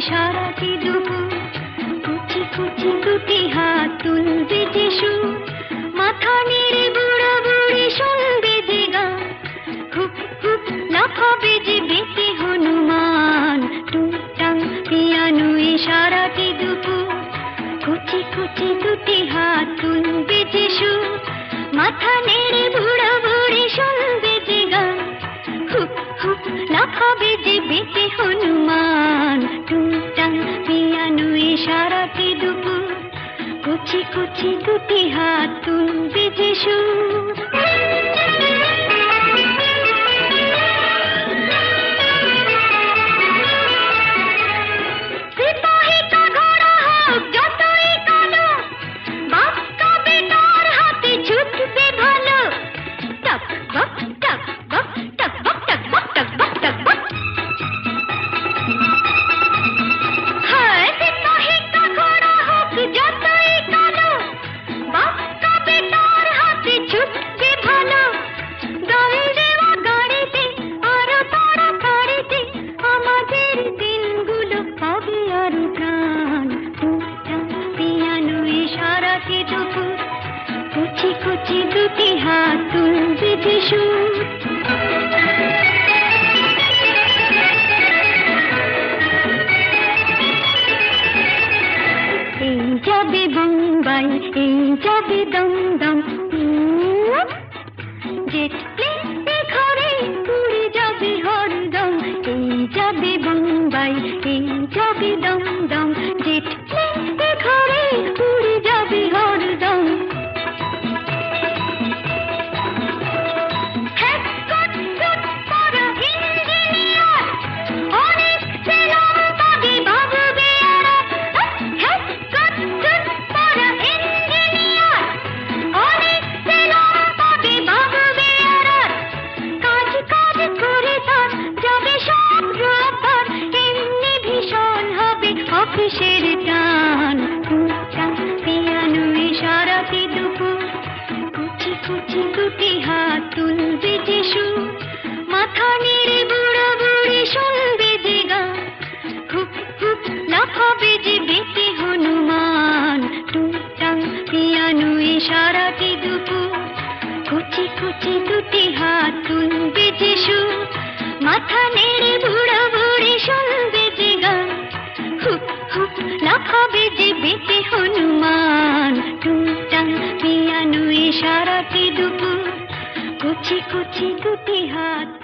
ইশারাতে দুপুর, কুচি কুচি দুটি হাত তুলবে যে সুর, মাথা নেড়ে বুড়ো বুড়ি শুনবে যে গান, হুপ হুপ লাফাবে যে বেঁচে হনুমান। টুংটাং পিয়ানো ইশারাতে দুপুর, কুচি কুচি দুটি হাত তুলবে যে সুর, মাথা নেড়ে বুড়ো বুড়ি শুনবে যে গান, হুপ হুপ লাফাবে যে বেঁচে হনুমান। টুংটাং পিয়ানো ইশারাতে দুপুর, কুচি কুচি দুটি হাত তুলবে যে সুর। কুচি কুচি দুটি হাত তুলবে যে সুর। এই যাবে বোম্বাই, এই যাবে দমদম, জেট প্লেনে ঘরে উড়ে যাবে হরদম। এই যাবে বোম্বাই, এই যাবে দমদম, জেট প্লেনে ঘরে উড়ে যাবে হরদম। অফিসের টান, টুংটাং পিয়ানো ইশারাতে দুপুর, কুচি কুচি দুটি হাত তুলবে যে সুর, মাথা নেড়ে বুড়ো বুড়ি শুনবে যে গান, হুপ হুপ লাফাবে যে বেঁচে হনুমান। টুংটাং পিয়ানো ইশারাতে দুপুর, কুচি কুচি দুটি হাত তুলবে যে সুর, মাথা নেড়ে বুড়ো বুড়ি শুনবে যে গান, হুপ হুপ লাফাবে যে বেঁচে হনুমান। টুংটাং পিয়ানো ইশারাতে দুপুর, কুচি কুচি দুটি হাত।